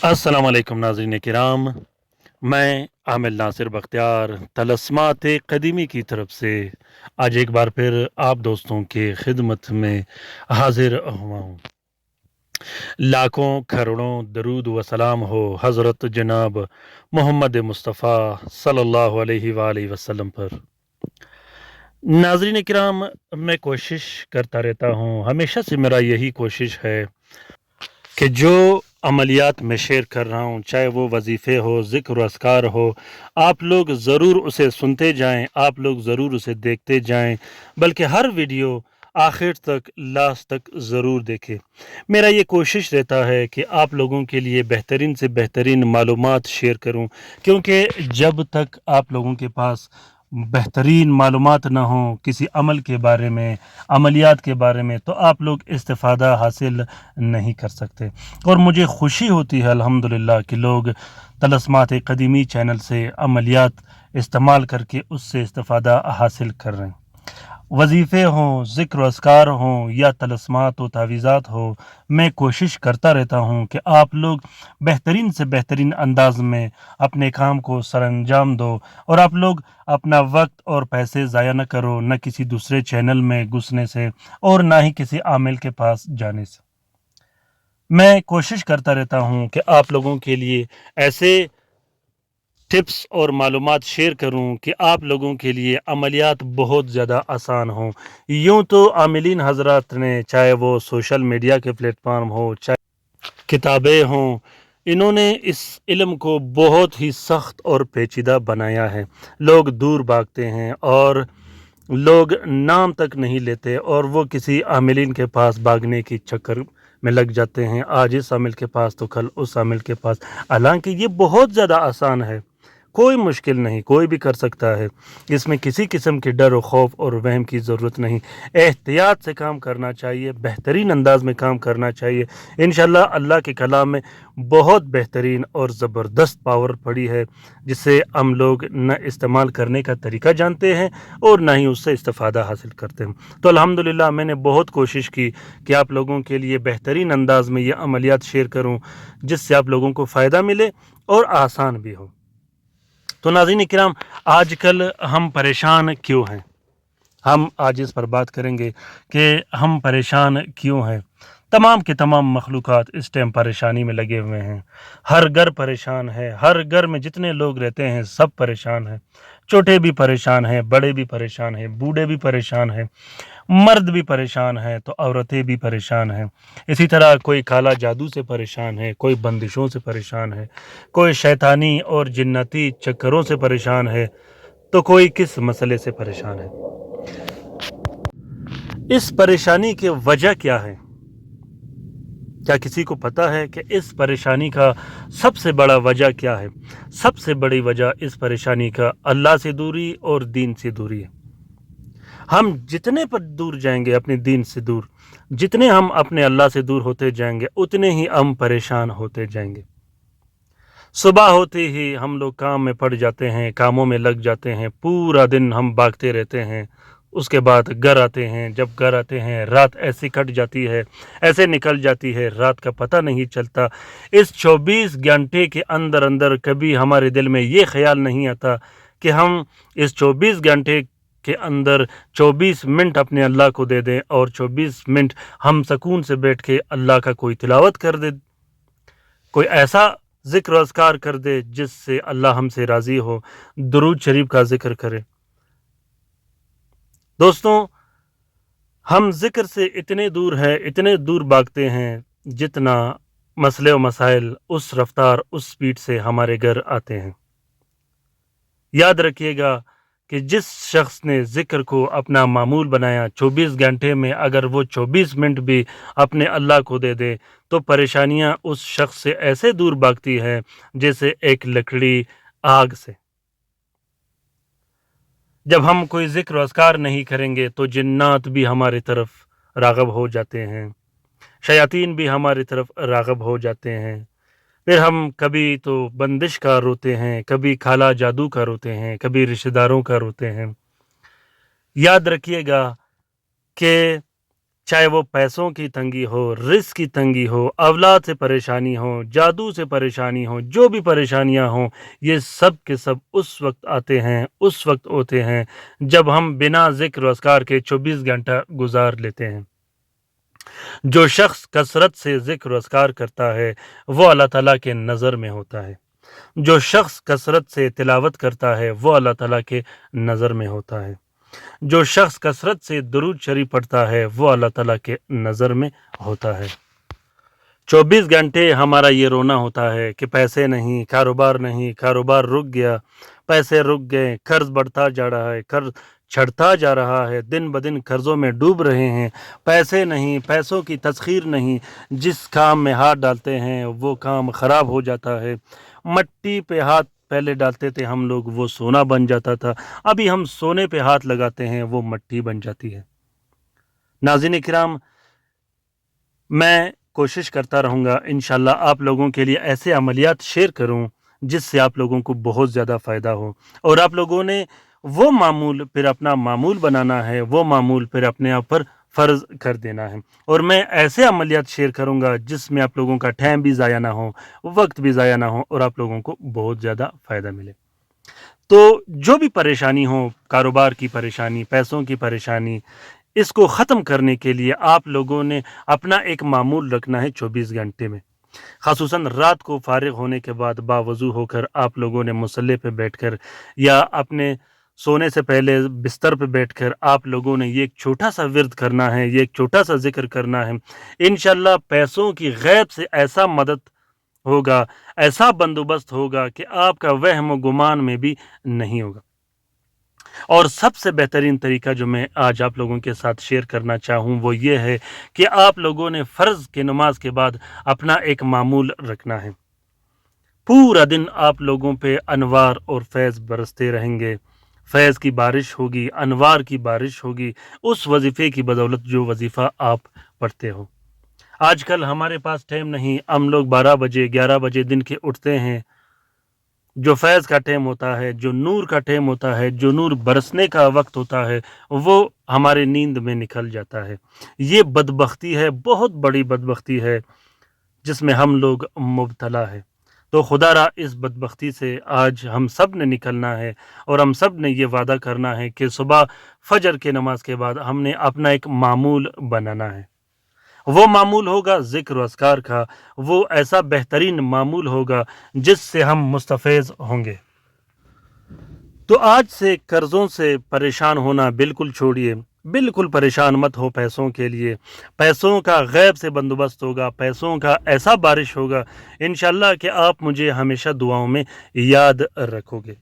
अस्सलाम वालेकुम नाज़रीन किराम। मैं आमिर नासिर बख्तियार तलस्मात क़दीमी की तरफ से आज एक बार फिर आप दोस्तों के खिदमत में हाजिर हुआ हूँ। लाखों करोड़ों दरूद व सलाम हो हज़रत जनाब मोहम्मद मुस्तफ़ा सल्लल्लाहु अलैहि वालैहि वसल्लम पर। नाज़रीन किराम, मैं कोशिश करता रहता हूँ, हमेशा से मेरा यही कोशिश है कि जो अमलियात मैं शेयर कर रहा हूँ, चाहे वो वजीफ़े हो, ज़िक्र अस्कार हो, आप लोग ज़रूर उसे सुनते जाएं, आप लोग ज़रूर उसे देखते जाएं, बल्कि हर वीडियो आखिर तक लास्ट तक ज़रूर देखें। मेरा ये कोशिश रहता है कि आप लोगों के लिए बेहतरीन से बेहतरीन मालूमात शेयर करूं, क्योंकि जब तक आप लोगों के पास बेहतरीन मालूमात ना हो किसी अमल के बारे में, अमलियात के बारे में, तो आप लोग इस्तिफ़ादा हासिल नहीं कर सकते। और मुझे खुशी होती है अल्हम्दुलिल्लाह कि लोग तलस्मात क़दीमी चैनल से अमलियात इस्तेमाल करके उससे इस्तिफ़ादा हासिल कर रहे हैं। वजीफ़े हों, ज़िक्र अस्कार हों या तलस्मात व तावीज़ात हो, मैं कोशिश करता रहता हूँ कि आप लोग बेहतरीन से बेहतरीन अंदाज़ में अपने काम को सरअंजाम दो और आप लोग अपना वक्त और पैसे ज़ाया न करो, न किसी दूसरे चैनल में घुसने से और ना ही किसी आमिल के पास जाने से। मैं कोशिश करता रहता हूँ कि आप लोगों के लिए ऐसे टिप्स और मालूमात शेयर करूं कि आप लोगों के लिए अमलियात बहुत ज़्यादा आसान हों। यूँ तो आमिलीन हज़रात ने, चाहे वो सोशल मीडिया के प्लेटफॉर्म हो, चाहे किताबें हों, इन्होंने इस इल्म को बहुत ही सख्त और पेचीदा बनाया है। लोग दूर भागते हैं और लोग नाम तक नहीं लेते और वो किसी आमिलीन के पास भागने की चक्कर में लग जाते हैं, आज इस आमिल के पास तो कल उस आमिल के पास। हालांकि ये बहुत ज़्यादा आसान है, कोई मुश्किल नहीं, कोई भी कर सकता है। इसमें किसी किस्म के डर और खौफ और वहम की ज़रूरत नहीं। एहतियात से काम करना चाहिए, बेहतरीन अंदाज में काम करना चाहिए। इंशाल्लाह अल्लाह के कलाम में बहुत बेहतरीन और ज़बरदस्त पावर पड़ी है, जिससे हम लोग न इस्तेमाल करने का तरीका जानते हैं और ना ही उससे इस्तिफ़ादा हासिल करते हैं। तो अल्हम्दुलिल्लाह मैंने बहुत कोशिश की कि आप लोगों के लिए बेहतरीन अंदाज में ये अमलियात शेयर करूँ, जिससे आप लोगों को फ़ायदा मिले और आसान भी हो। तो नाज़रीन किराम, आजकल हम परेशान क्यों हैं? हम आज इस पर बात करेंगे कि हम परेशान क्यों हैं। तमाम के तमाम मखलूक़ात इस टाइम परेशानी में लगे हुए हैं। हर घर परेशान है, हर घर में जितने लोग रहते हैं सब परेशान हैं। छोटे भी परेशान हैं, बड़े भी परेशान हैं, बूढ़े भी परेशान हैं, मर्द भी परेशान हैं तो औरतें भी परेशान हैं। इसी तरह कोई काला जादू से परेशान है, कोई बंदिशों से परेशान है, कोई शैतानी और जिन्नती चक्करों से परेशान है, तो कोई किस मसले से परेशान है। इस परेशानी की वजह क्या है? क्या किसी को पता है कि इस परेशानी का सबसे बड़ा वजह क्या है? सबसे बड़ी वजह इस परेशानी का अल्लाह से दूरी और दीन से दूरी है। हम जितने पर दूर जाएंगे अपने दीन से दूर, जितने हम अपने अल्लाह से दूर होते जाएंगे, उतने ही हम परेशान होते जाएंगे। सुबह होते ही हम लोग काम में पड़ जाते हैं, कामों में लग जाते हैं, पूरा दिन हम भागते रहते हैं। उसके बाद घर आते हैं, जब घर आते हैं रात ऐसी कट जाती है, ऐसे निकल जाती है, रात का पता नहीं चलता। इस 24 घंटे के अंदर अंदर कभी हमारे दिल में ये ख्याल नहीं आता कि हम इस 24 घंटे के अंदर 24 मिनट अपने अल्लाह को दे दें और 24 मिनट हम सुकून से बैठ के अल्लाह का कोई तिलावत कर दे, कोई ऐसा ज़िक्र अज़कार कर दे जिससे अल्लाह हमसे राज़ी हो, दुरूद शरीफ का ज़िक्र करे। दोस्तों, हम ज़िक्र से इतने दूर हैं, इतने दूर भागते हैं, जितना मसले व मसाइल उस रफ़्तार, उस स्पीड से हमारे घर आते हैं। याद रखिएगा कि जिस शख्स ने ज़िक्र को अपना मामूल बनाया, 24 घंटे में अगर वो 24 मिनट भी अपने अल्लाह को दे दे, तो परेशानियाँ उस शख्स से ऐसे दूर भागती हैं जैसे एक लकड़ी आग से। जब हम कोई ज़िक्र अज़कार नहीं करेंगे तो जिन्नात भी हमारी तरफ राग़ब हो जाते हैं, शयातीन भी हमारी तरफ राग़ब हो जाते हैं। फिर हम कभी तो बंदिश का रोते हैं, कभी काला जादू का रोते हैं, कभी रिश्तेदारों का रोते हैं। याद रखिएगा कि चाहे वो पैसों की तंगी हो, रिस्क की तंगी हो, औलाद से परेशानी हो, जादू से परेशानी हो, जो भी परेशानियां हों, ये सब के सब उस वक्त आते हैं, उस वक्त होते हैं जब हम बिना जिक्र व अस्कार के 24 घंटा गुजार लेते हैं। जो शख्स कसरत से जिक्र व अस्कार करता है वो अल्लाह ताला के नज़र में होता है। जो शख्स कसरत से तिलावत करता है वो अल्लाह ताला के नज़र में होता है। जो शख्स कसरत से दुरूद शरीफ पढ़ता है वो अल्लाह ताला के नज़र में होता है। 24 घंटे हमारा ये रोना होता है कि पैसे नहीं, कारोबार नहीं, कारोबार रुक गया, पैसे रुक गए, कर्ज बढ़ता जा रहा है, कर्ज चढ़ता जा रहा है, दिन ब दिन कर्ज़ों में डूब रहे हैं, पैसे नहीं, पैसों की तस्खीर नहीं, जिस काम में हाथ डालते हैं वो काम ख़राब हो जाता है। मट्टी पे हाथ पहले डालते थे हम लोग, वो सोना बन जाता था, अभी हम सोने पे हाथ लगाते हैं वो मट्टी बन जाती है। नाज़रीन किराम, मैं कोशिश करता रहूँगा इंशाल्लाह आप लोगों के लिए ऐसे अमलियात शेयर करूँ जिससे आप लोगों को बहुत ज़्यादा फ़ायदा हो, और आप लोगों ने वो मामूल फिर अपना मामूल बनाना है, वो मामूल फिर अपने आप पर फ़र्ज़ कर देना है। और मैं ऐसे अमलियात शेयर करूँगा जिसमें आप लोगों का टाइम भी ज़ाया ना हो, वक्त भी ज़ाया ना हो, और आप लोगों को बहुत ज़्यादा फ़ायदा मिले। तो जो भी परेशानी हो, कारोबार की परेशानी, पैसों की परेशानी, इसको ख़त्म करने के लिए आप लोगों ने अपना एक मामूल रखना है 24 घंटे में। ख़ासुसन रात को फ़ारिग होने के बाद बावज़ू होकर आप लोगों ने मुसल्ले पे बैठकर या अपने सोने से पहले बिस्तर पे बैठकर आप लोगों ने ये एक छोटा-सा विर्द करना है, ये एक छोटा-सा ज़िक्र करना है। इंशाअल्लाह पैसों की गैब से ऐसा मदद होगा, ऐसा बंदोबस्त होगा कि आपका वहम व गुमान में भी नहीं होगा। और सबसे बेहतरीन तरीका जो मैं आज आप लोगों के साथ शेयर करना चाहूँ वो ये है कि आप लोगों ने फ़र्ज़ की नमाज के बाद अपना एक मामूल रखना है। पूरा दिन आप लोगों पे अनवार और फैज़ बरसते रहेंगे, फैज़ की बारिश होगी, अनवार की बारिश होगी, उस वजीफ़े की बदौलत जो वजीफ़ा आप पढ़ते हो। आजकल हमारे पास टाइम नहीं, हम लोग 12 बजे 11 बजे दिन के उठते हैं। जो फैज़ का टाइम होता है, जो नूर का टाइम होता है, जो नूर बरसने का वक्त होता है, वो हमारे नींद में निकल जाता है। ये बदबख्ती है, बहुत बड़ी बदबख्ती है जिसमें हम लोग मुब्तला है। तो खुदारा इस बदबख्ती से आज हम सब ने निकलना है, और हम सब ने ये वादा करना है कि सुबह फजर के नमाज के बाद हमने अपना एक मामूल बनाना है। वो मामूल होगा ज़िक्र व अस्कार का, वो ऐसा बेहतरीन मामूल होगा जिससे हम मुस्तफ़ैज़ होंगे। तो आज से कर्ज़ों से परेशान होना बिल्कुल छोड़िए, बिल्कुल परेशान मत हो पैसों के लिए। पैसों का गैब से बंदोबस्त होगा, पैसों का ऐसा बारिश होगा इंशाअल्लाह कि आप मुझे हमेशा दुआओं में याद रखोगे।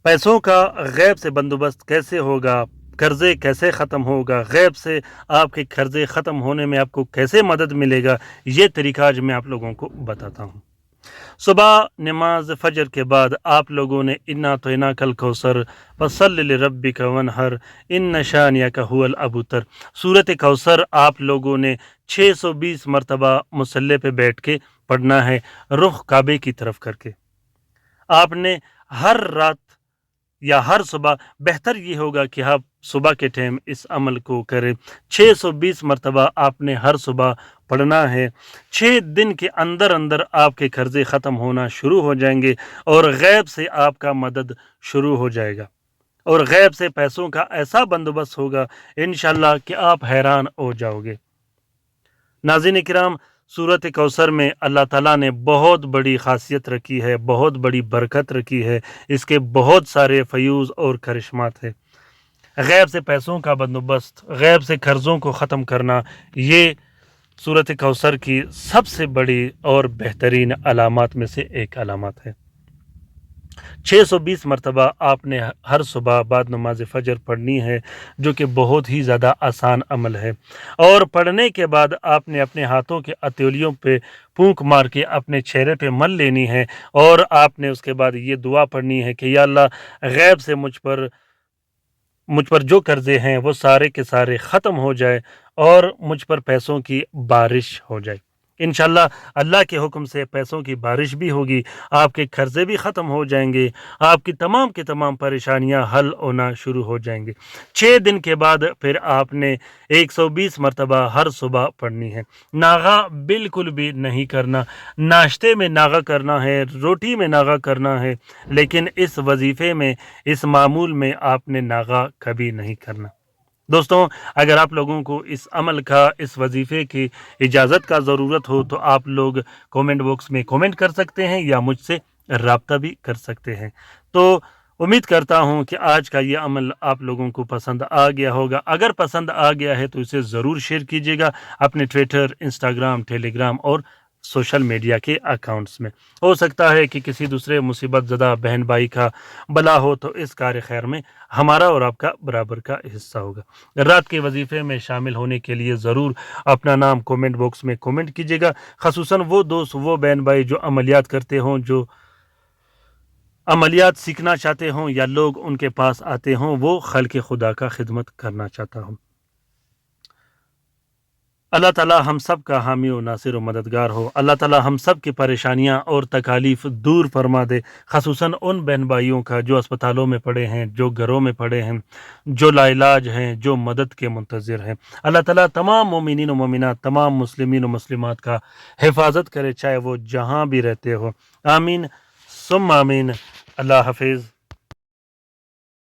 पैसों का गैब से बंदोबस्त कैसे होगा, कर्ज़े कैसे ख़त्म होगा, गैब से आपके कर्ज़े ख़त्म होने में आपको कैसे मदद मिलेगा, ये तरीका आज मैं आप लोगों को बताता हूँ। सुबह नमाज फ़जर के बाद आप लोगों ने इन्ना तो इना कल कौसर फसल्लि लिरब्बिका वनहर इन्न शानियका हुवल अबतर, सूरत कौसर आप लोगों ने 620 मरतबा मुसल्ले पे बैठ के पढ़ना है, रुख काबे की तरफ करके। आपने हर रात या हर सुबह, बेहतर ये होगा कि आप सुबह के टाइम इस अमल को करें। 620 मरतबा आपने हर सुबह पढ़ना है। 6 दिन के अंदर अंदर आपके कर्ज़े ख़त्म होना शुरू हो जाएंगे और गैब से आपका मदद शुरू हो जाएगा, और गैब से पैसों का ऐसा बंदोबस्त होगा इंशाअल्लाह कि आप हैरान हो जाओगे। नाज़रीन किराम, सूरत कौसर में अल्लाह ताला ने बहुत बड़ी ख़ासियत रखी है, बहुत बड़ी बरकत रखी है, इसके बहुत सारे फ़यूज़ और करिश्मात है। गैब से पैसों का बंदोबस्त, गैब से कर्ज़ों को ख़त्म करना, ये सूरत कौसर की सबसे बड़ी और बेहतरीन अलामात में से एक अलामत है। 620 मरतबा आपने हर सुबह बाद नमाज फ़जर पढ़नी है, जो कि बहुत ही ज़्यादा आसान अमल है। और पढ़ने के बाद आपने अपने हाथों के हथेलियों पे फूंक मार के अपने चेहरे पे मल लेनी है, और आपने उसके बाद ये दुआ पढ़नी है कि या अल्लाह, गैब से मुझ पर जो कर्ज़े हैं वो सारे के सारे ख़त्म हो जाए और मुझ पर पैसों की बारिश हो जाए। انشاءاللہ اللہ کے حکم سے پیسوں کی بارش بھی ہوگی، آپ کے قرضے بھی ختم ہو جائیں گے، آپ کی تمام پریشانیاں حل ہونا شروع ہو جائیں گے۔ 6 دن کے بعد پھر آپ نے 120 مرتبہ ہر صبح پڑھنی ہے۔ ناغہ بالکل بھی نہیں کرنا، ناشتے میں ناغہ کرنا ہے، روٹی میں ناغہ کرنا ہے، لیکن اس وظیفے میں، اس معمول میں آپ نے ناغہ کبھی نہیں کرنا۔ دوستوں، اگر آپ لوگوں کو اس عمل کا، اس وظیفے کی اجازت کا ضرورت ہو تو آپ لوگ کومنٹ باکس میں کومنٹ کر سکتے ہیں یا مجھ سے رابطہ بھی کر سکتے ہیں۔ تو امید کرتا ہوں کہ آج کا یہ عمل آپ لوگوں کو پسند آ گیا ہوگا۔ اگر پسند آ گیا ہے تو اسے ضرور شیئر کیجیے گا اپنے ٹویٹر، انسٹاگرام، ٹیلی گرام اور سوشل میڈیا کے اکاؤنٹس میں۔ ہو سکتا ہے کہ کسی دوسرے مصیبت زدہ بہن بھائی کا بھلا ہو تو اس کار خیر میں ہمارا اور آپ کا برابر کا حصہ ہوگا۔ رات کے وظیفے میں شامل ہونے کے لیے ضرور اپنا نام کومنٹ باکس میں کومنٹ کیجیے گا، خصوصاً وہ دوست، وہ بہن بھائی جو عملیات کرتے ہوں، جو عملیات سیکھنا چاہتے ہوں یا لوگ ان کے پاس آتے ہوں، وہ خلق خدا کا خدمت کرنا چاہتا ہوں۔ اللہ تعالیٰ ہم سب کا حامی و ناصر و مددگار ہو۔ اللہ تعالیٰ ہم سب کی پریشانیاں اور تکالیف دور فرما دے، خصوصاً ان بہن بھائیوں کا جو اسپتالوں میں پڑے ہیں، جو گھروں میں پڑے ہیں، جو لا علاج ہیں، جو مدد کے منتظر ہیں۔ اللہ تعالیٰ تمام مومنین و مومنات، تمام مسلمین و مسلمات کا حفاظت کرے، چاہے وہ جہاں بھی رہتے ہو۔ آمین ثم آمین۔ اللہ حافظ۔